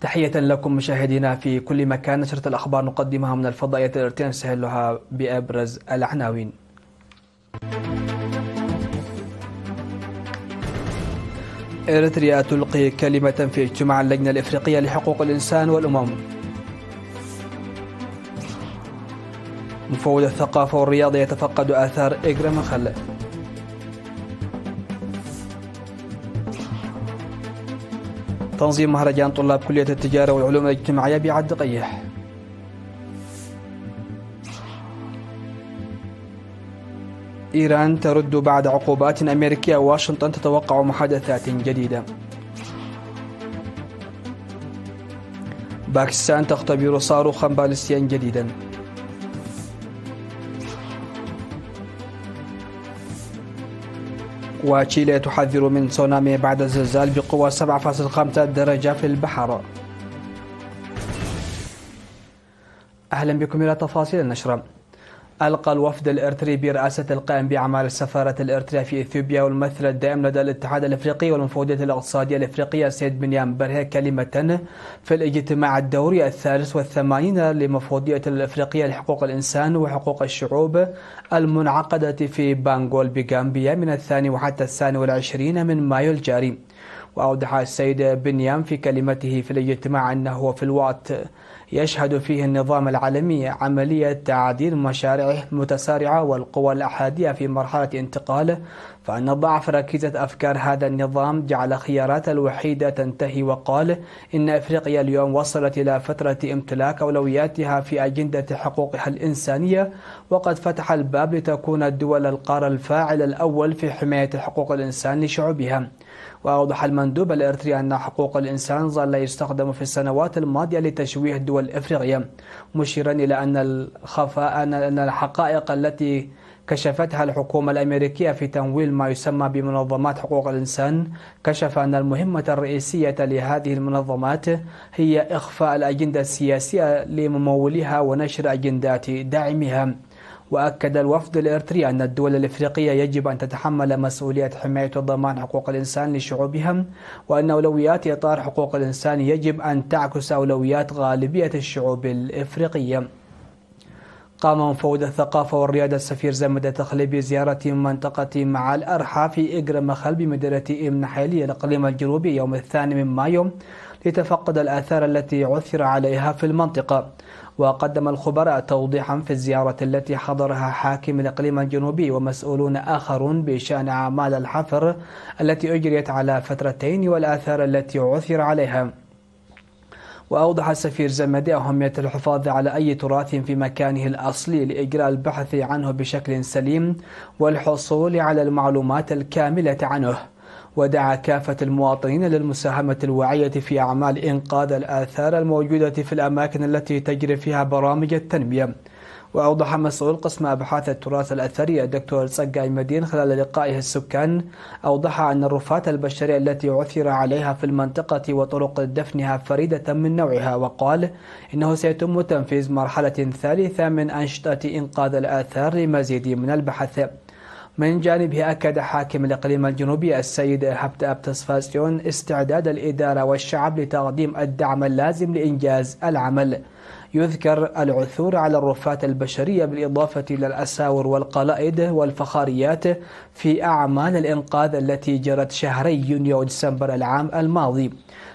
تحية لكم مشاهدينا في كل مكان. نشرة الأخبار نقدمها من الفضائية الإرتين، نسهلها بأبرز العناوين. إريتريا تلقي كلمة في اجتماع اللجنة الإفريقية لحقوق الإنسان والأمم. مفوض الثقافة والرياضة يتفقد آثار إجرام خل. تنظيم مهرجان طلاب كلية التجارة والعلوم الاجتماعية بعد قيح. إيران ترد بعد عقوبات أمريكية، واشنطن تتوقع محادثات جديدة. باكستان تختبر صاروخا باليستيا جديدا. وتشيلي تحذر من تسونامي بعد زلزال بقوة 7.5 درجة في البحر. أهلا بكم إلى تفاصيل النشرة. ألقى الوفد الإريتري برئاسة القائم بأعمال السفارة الإريترية في إثيوبيا والممثل الدائم لدى الاتحاد الإفريقي والمفوضية الاقتصادية الإفريقية سيد بنيام برهة كلمة في الاجتماع الدوري 83 لمفوضية الإفريقية لحقوق الإنسان وحقوق الشعوب المنعقدة في بانغول بغامبيا من 2 وحتى 22 من مايو الجاري. وأوضح السيد بنيام في كلمته في الاجتماع أنه في الوقت يشهد فيه النظام العالمي عملية تعديل مشاريعه متسارعة والقوى الأحادية في مرحلة انتقال، فأن ضعف ركيزة أفكار هذا النظام جعل خيارات الوحيدة تنتهي، وقال إن أفريقيا اليوم وصلت إلى فترة امتلاك أولوياتها في أجندة حقوقها الإنسانية، وقد فتح الباب لتكون الدول القارة الفاعل الأول في حماية حقوق الإنسان لشعوبها. وأوضح المندوب الإريتري أن حقوق الإنسان ظل يستخدم في السنوات الماضية لتشويه دول إفريقيا، مشيرا إلى أن الحقائق التي كشفتها الحكومة الأمريكية في تمويل ما يسمى بمنظمات حقوق الإنسان كشف أن المهمة الرئيسية لهذه المنظمات هي إخفاء الأجندة السياسية لمموليها ونشر أجندات داعميها. وأكد الوفد الإريتري أن الدول الإفريقية يجب أن تتحمل مسؤولية حماية وضمان حقوق الإنسان لشعوبها، وأن أولويات إطار حقوق الإنسان يجب أن تعكس أولويات غالبية الشعوب الإفريقية. قام مفوض الثقافة والرياضة السفير زمد تخلي بزيارة منطقة مع الأرحى في إجرام خل بمدينة إم نحيلي الإقليم الجنوبي يوم 2 مايو لتفقد الآثار التي عثر عليها في المنطقة. وقدم الخبراء توضيحا في الزيارة التي حضرها حاكم الإقليم الجنوبي ومسؤولون آخرون بشأن أعمال الحفر التي أجريت على فترتين والآثار التي عثر عليها. وأوضح السفير زمدي أهمية الحفاظ على أي تراث في مكانه الأصلي لإجراء البحث عنه بشكل سليم والحصول على المعلومات الكاملة عنه. ودعا كافة المواطنين للمساهمة الواعية في أعمال إنقاذ الآثار الموجودة في الأماكن التي تجري فيها برامج التنمية. وأوضح مسؤول قسم أبحاث التراث الأثري الدكتور صقاي مدين خلال لقائه السكان، أوضح أن الرفات البشرية التي عثر عليها في المنطقة وطرق دفنها فريدة من نوعها، وقال إنه سيتم تنفيذ مرحلة ثالثة من أنشطة إنقاذ الآثار لمزيد من البحث. من جانبه أكد حاكم الإقليم الجنوبي السيد هبت أبتسفاسيون استعداد الإدارة والشعب لتقديم الدعم اللازم لإنجاز العمل. يذكر العثور على الرفات البشرية بالإضافة إلى الأساور والقلائد والفخاريات في أعمال الإنقاذ التي جرت شهري يونيو وديسمبر العام الماضي.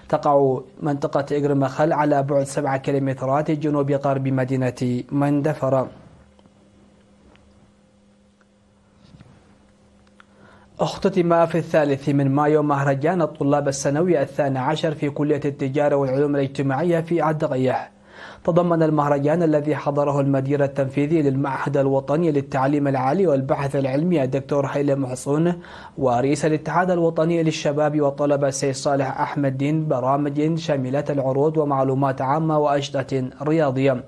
تقع منطقة إجرام خل على بعد 7 كيلومترات جنوب غرب مدينة مندفرة. اختتم في 3 مايو مهرجان الطلاب السنوي 12 في كلية التجارة والعلوم الاجتماعية في عدقيح. تضمن المهرجان الذي حضره المدير التنفيذي للمعهد الوطني للتعليم العالي والبحث العلمي الدكتور حيلة محصون ورئيس الاتحاد الوطني للشباب والطلبة السيد صالح أحمد دين برامج شاملة العروض ومعلومات عامة وأنشطة رياضية.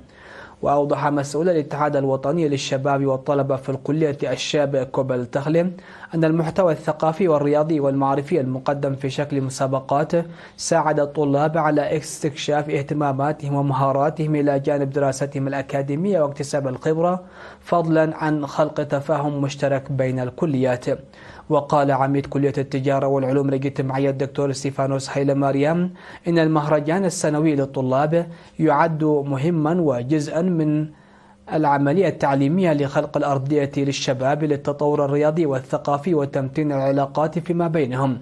وأوضح مسؤول الاتحاد الوطني للشباب والطلبة في الكلية الشاب كوبل تخلم أن المحتوى الثقافي والرياضي والمعرفي المقدم في شكل مسابقات ساعد الطلاب على استكشاف اهتماماتهم ومهاراتهم إلى جانب دراستهم الأكاديمية واكتساب الخبرة، فضلا عن خلق تفاهم مشترك بين الكليات. وقال عميد كلية التجارة والعلوم الاجتماعية الدكتور ستيفانوس هيلا ماريام إن المهرجان السنوي للطلاب يعد مهما وجزءا من العملية التعليمية لخلق الأرضية للشباب للتطور الرياضي والثقافي وتمتين العلاقات فيما بينهم.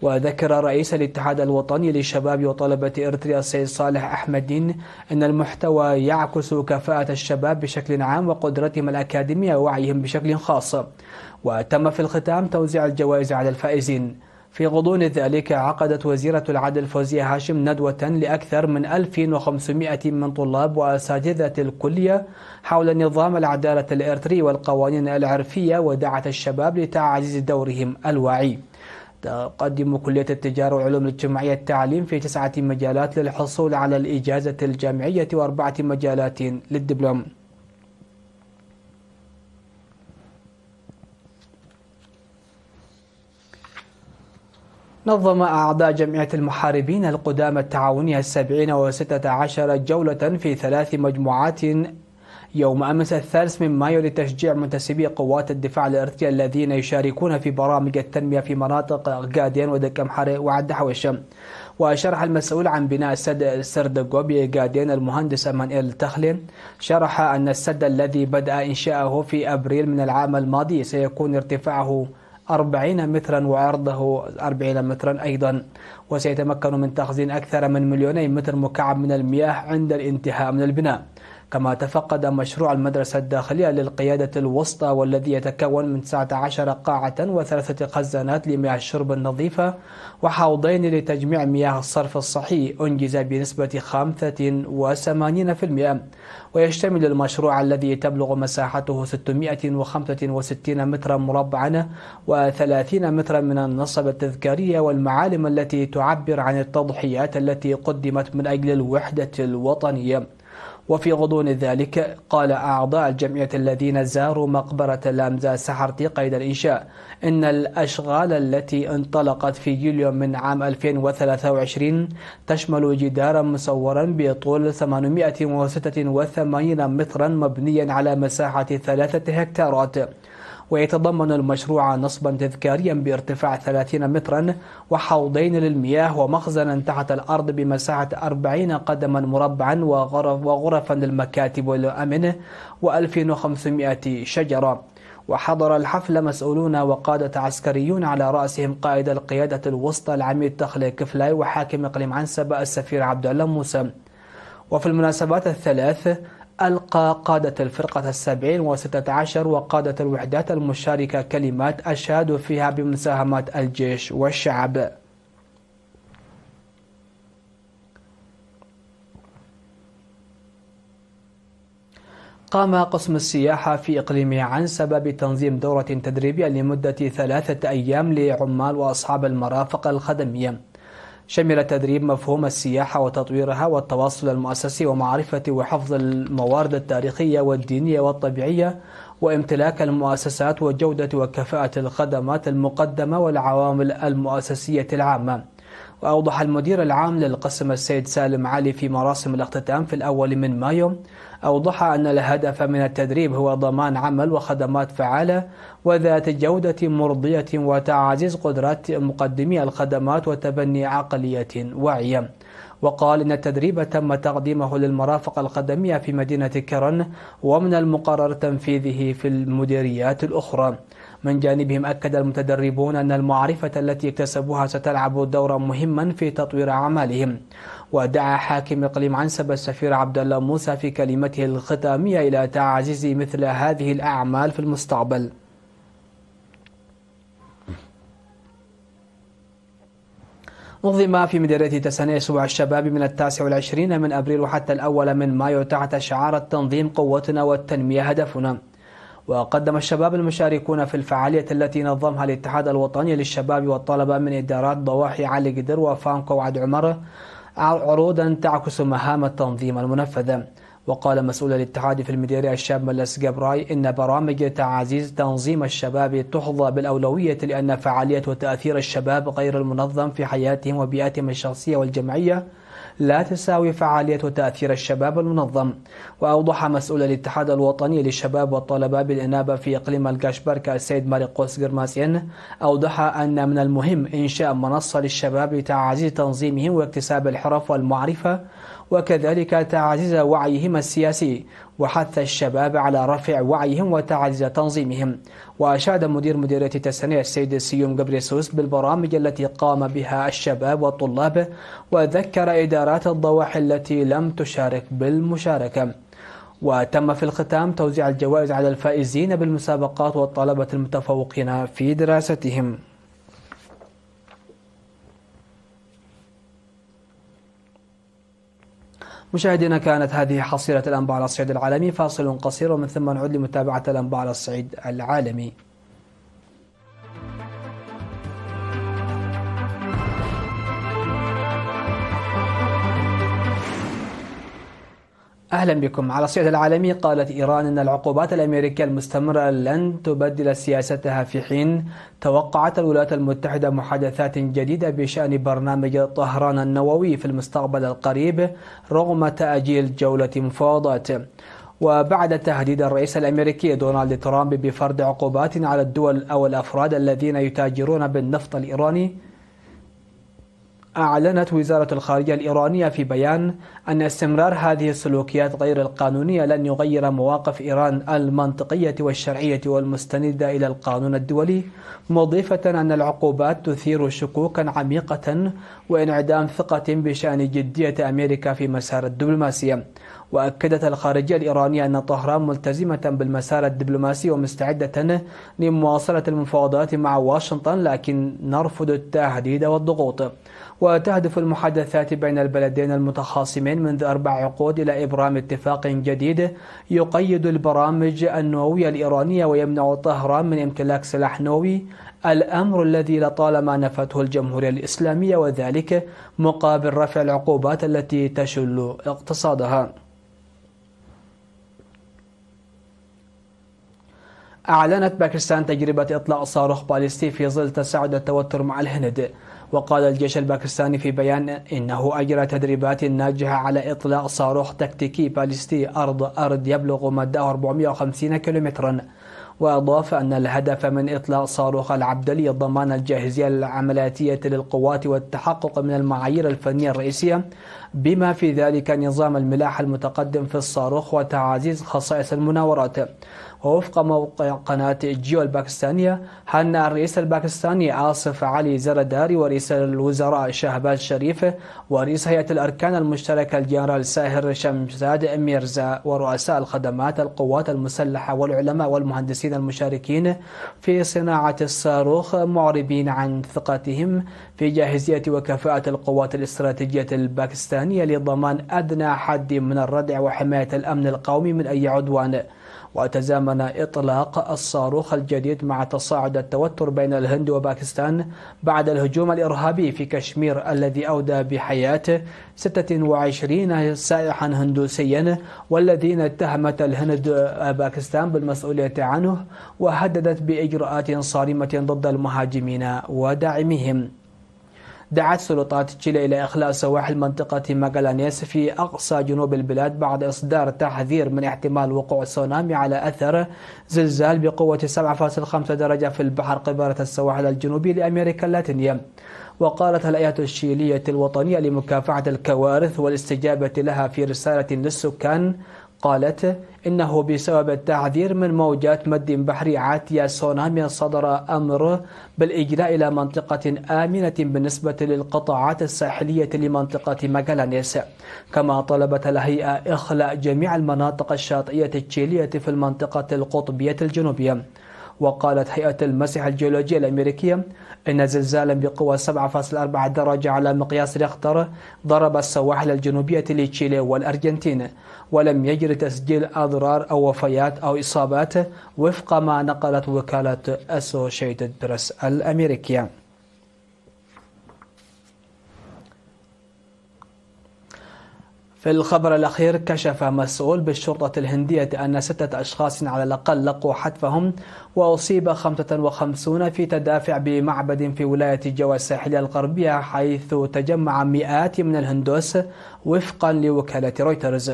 وذكر رئيس الاتحاد الوطني للشباب وطلبة إريتريا السيد صالح أحمدين أن المحتوى يعكس كفاءة الشباب بشكل عام وقدرتهم الأكاديمية ووعيهم بشكل خاص. وتم في الختام توزيع الجوائز على الفائزين. في غضون ذلك عقدت وزيرة العدل فوزية هاشم ندوة لأكثر من 1500 من طلاب وأساتذة الكلية حول نظام العدالة الإريتري والقوانين العرفية، ودعت الشباب لتعزيز دورهم الواعي. تقدم كلية التجارة والعلوم الاجتماعية التعليم في 9 مجالات للحصول على الإجازة الجامعية و4 مجالات للدبلوم. نظم أعضاء جمعية المحاربين القدامى التعاونية 76 جولة في 3 مجموعات يوم أمس 3 مايو لتشجيع منتسبي قوات الدفاع الإريتري الذين يشاركون في برامج التنمية في مناطق غاديان ودكمحرة وعد حوش. وشرح المسؤول عن بناء السد سردقو بغاديان المهندس أمانيل تخلين شرح أن السد الذي بدأ إنشاؤه في أبريل من العام الماضي سيكون ارتفاعه 40 مترا وعرضه 40 مترا أيضا، وسيتمكن من تخزين أكثر من 2 متر مكعب من المياه عند الانتهاء من البناء. كما تفقد مشروع المدرسة الداخلية للقيادة الوسطى والذي يتكون من 19 قاعة و3 خزانات لمياه الشرب النظيفة وحوضين لتجميع مياه الصرف الصحي أنجز بنسبة 85%. ويشتمل المشروع الذي تبلغ مساحته 665 مترا مربعا و30 مترا من النصب التذكارية والمعالم التي تعبر عن التضحيات التي قدمت من أجل الوحدة الوطنية. وفي غضون ذلك قال أعضاء الجمعية الذين زاروا مقبرة لامزا سحرتي قيد الإنشاء إن الأشغال التي انطلقت في يوليو من عام 2023 تشمل جدارا مصورا بطول 886 مترا مبنيا على مساحة 3 هكتارات. ويتضمن المشروع نصبا تذكاريا بارتفاع 30 مترا وحوضين للمياه ومخزنا تحت الأرض بمساحة 40 قدما مربعا وغرفا للمكاتب والأمن و1500 شجرة. وحضر الحفل مسؤولون وقادة عسكريون على رأسهم قائد القيادة الوسطى العميد تخلي كفلاي وحاكم إقليم عنسبة السفير عبد الله موسى. وفي المناسبات الثلاث ألقى قادة الفرقة 70 و16 وقادة الوحدات المشاركة كلمات أشادوا فيها بمساهمات الجيش والشعب. قام قسم السياحة في إقليم عنسبة بتنظيم دورة تدريبية لمدة 3 أيام لعمال وأصحاب المرافق الخدمية. شمل التدريب مفهوم السياحة وتطويرها والتواصل المؤسسي ومعرفة وحفظ الموارد التاريخية والدينية والطبيعية وامتلاك المؤسسات وجودة وكفاءة الخدمات المقدمة والعوامل المؤسسية العامة. وأوضح المدير العام للقسم السيد سالم علي في مراسم الاختتام في الأول من مايو أوضح أن الهدف من التدريب هو ضمان عمل وخدمات فعالة وذات جودة مرضية وتعزيز قدرات مقدمي الخدمات وتبني عقلية واعية. وقال إن التدريب تم تقديمه للمرافق الخدمية في مدينة كرن ومن المقرر تنفيذه في المديريات الأخرى. من جانبهم أكد المتدربون أن المعرفة التي اكتسبوها ستلعب دورا مهما في تطوير أعمالهم. ودعا حاكم إقليم عنسبة السفير عبد الله موسى في كلمته الختامية إلى تعزيز مثل هذه الأعمال في المستقبل. نظم في مديرية تسانية أسبوع الشباب من 29 من أبريل وحتى 1 من مايو تحت شعار التنظيم قوتنا والتنمية هدفنا. وقدم الشباب المشاركون في الفعالية التي نظمها الاتحاد الوطني للشباب والطلبة من إدارات ضواحي علي قدر وفانكو وعد عمر عروضا تعكس مهام التنظيم المنفذة. وقال مسؤول الاتحاد في المديرية الشاب ملس جبراي إن برامج تعزيز تنظيم الشباب تحظى بالأولوية لأن فعالية وتأثير الشباب غير المنظم في حياتهم وبيئتهم الشخصية والجمعية لا تساوي فعالية وتأثير الشباب المنظم. وأوضح مسؤول الاتحاد الوطني للشباب والطلبة بالإنابة في إقليم الكاشبركة السيد ماريقوس جرماسيان أوضح أن من المهم إنشاء منصة للشباب لتعزيز تنظيمهم واكتساب الحرف والمعرفة وكذلك تعزيز وعيهم السياسي وحث الشباب على رفع وعيهم وتعزيز تنظيمهم. وأشاد مدير مديرية تسنية السيد سيوم جبريسوس بالبرامج التي قام بها الشباب والطلاب وذكر إدارات الضواحي التي لم تشارك بالمشاركة. وتم في الختام توزيع الجوائز على الفائزين بالمسابقات والطلبة المتفوقين في دراستهم. مشاهدينا، كانت هذه حصيلة الأنباء على الصعيد العالمي. فاصل قصير ومن ثم نعود لمتابعة الأنباء على الصعيد العالمي. أهلا بكم. على الصعيد العالمي، قالت إيران أن العقوبات الأمريكية المستمرة لن تبدل سياستها، في حين توقعت الولايات المتحدة محادثات جديدة بشأن برنامج طهران النووي في المستقبل القريب رغم تأجيل جولة مفاوضات. وبعد تهديد الرئيس الأمريكي دونالد ترامب بفرض عقوبات على الدول أو الأفراد الذين يتاجرون بالنفط الإيراني، أعلنت وزارة الخارجية الإيرانية في بيان أن استمرار هذه السلوكيات غير القانونية لن يغير مواقف إيران المنطقية والشرعية والمستندة إلى القانون الدولي، مضيفة أن العقوبات تثير شكوكا عميقة وانعدام ثقة بشأن جدية أمريكا في مسار الدبلوماسية. وأكدت الخارجية الإيرانية أن طهران ملتزمة بالمسار الدبلوماسي ومستعدة لمواصلة المفاوضات مع واشنطن، لكن نرفض التهديد والضغوط. وتهدف المحادثات بين البلدين المتخاصمين منذ 4 عقود إلى إبرام اتفاق جديد يقيد البرامج النووية الإيرانية ويمنع طهران من امتلاك سلاح نووي، الأمر الذي لطالما نفته الجمهورية الإسلامية، وذلك مقابل رفع العقوبات التي تشل اقتصادها. أعلنت باكستان تجربة إطلاق صاروخ باليستي في ظل تصاعد التوتر مع الهند. وقال الجيش الباكستاني في بيان إنه أجرى تدريبات ناجحة على إطلاق صاروخ تكتيكي باليستي أرض يبلغ مداه 450 كيلومترا. وأضاف أن الهدف من إطلاق صاروخ العبدلي ضمان الجاهزية العملياتية للقوات والتحقق من المعايير الفنية الرئيسية بما في ذلك نظام الملاحة المتقدم في الصاروخ وتعزيز خصائص المناورات. ووفق موقع قناة جيو الباكستانية، هنأ الرئيس الباكستاني آصف علي زرداري ورئيس الوزراء شهباز شريف ورئيس هيئة الأركان المشتركة الجنرال ساهر شمشاد ميرزا ورؤساء الخدمات القوات المسلحة والعلماء والمهندسين المشاركين في صناعة الصاروخ، معربين عن ثقتهم في جاهزية وكفاءة القوات الاستراتيجية الباكستانية لضمان أدنى حد من الردع وحماية الأمن القومي من أي عدوان. وتزامن إطلاق الصاروخ الجديد مع تصاعد التوتر بين الهند وباكستان بعد الهجوم الإرهابي في كشمير الذي أودى بحياة 26 سائحا هندوسيا، والذين اتهمت الهند باكستان بالمسؤولية عنه وهددت بإجراءات صارمة ضد المهاجمين وداعميهم. دعت سلطات تشيلي إلى إخلاء سواحل منطقة ماغالانيس في أقصى جنوب البلاد بعد إصدار تحذير من احتمال وقوع تسونامي على أثر زلزال بقوة 7.5 درجة في البحر قبالة السواحل الجنوبي لأمريكا اللاتينية. وقالت الهيئة الشيلية الوطنية لمكافحة الكوارث والاستجابة لها في رسالة للسكان، قالت إنه بسبب التحذير من موجات مد بحري عاتية سونامي صدر أمر بالإجلاء إلى منطقة آمنة بالنسبة للقطاعات الساحلية لمنطقة ماغالانيس. كما طلبت الهيئة إخلاء جميع المناطق الشاطئية التشيلية في المنطقة القطبية الجنوبية. وقالت هيئة المسح الجيولوجية الأمريكية إن زلزالا بقوة 7.4 درجة على مقياس ريختر ضرب السواحل الجنوبية لتشيلي والأرجنتين، ولم يجري تسجيل أضرار أو وفيات أو إصابات وفق ما نقلت وكالة أسوشيتد بريس الأمريكية. في الخبر الأخير، كشف مسؤول بالشرطة الهندية أن 6 أشخاص على الأقل لقوا حتفهم، وأصيب 55 في تدافع بمعبد في ولاية جوا الساحلية الغربية، حيث تجمع مئات من الهندوس وفقا لوكالة رويترز.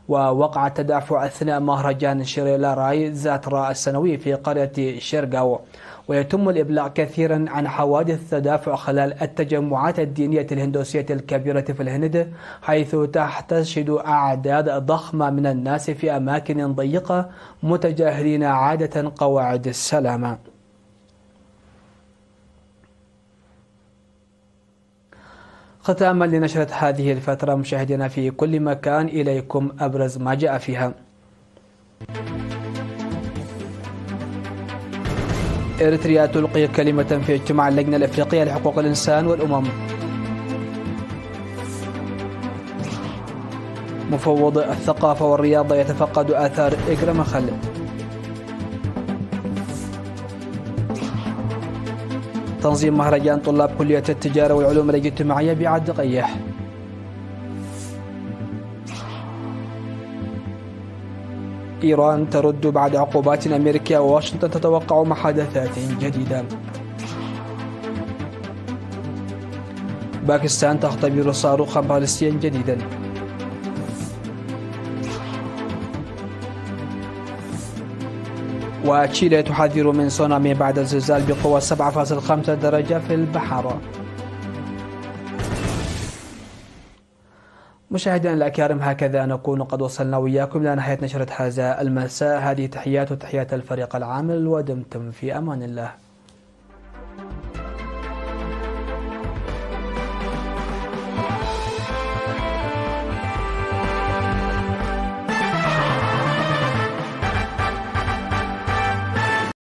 ووقع التدافع أثناء مهرجان شريلا راي زاترا السنوي في قرية شيرغاو، ويتم الإبلاغ كثيرا عن حوادث التدافع خلال التجمعات الدينية الهندوسية الكبيرة في الهند، حيث تحتشد أعداد ضخمة من الناس في أماكن ضيقة متجاهلين عادة قواعد السلامة. ختاما لنشرة هذه الفترة مشاهدينا في كل مكان، إليكم أبرز ما جاء فيها. إريتريا تلقي كلمة في اجتماع اللجنة الأفريقية لحقوق الإنسان والأمم. مفوض الثقافة والرياضة يتفقد آثار إكرام خل. تنظيم مهرجان طلاب كلية التجارة والعلوم الاجتماعية بعد قيح. إيران ترد بعد عقوبات أمريكية، وواشنطن تتوقع محادثات جديدة. باكستان تختبر صاروخا باليستيا جديدا. وتشيلي تحذر من تسونامي بعد الزلزال بقوة 7.5 درجة في البحر. مشاهدينا الأكارم، هكذا نكون قد وصلنا وإياكم إلى نهاية نشرة هذا المساء. هذه تحيات وتحيات الفريق العامل، ودمتم في أمان الله.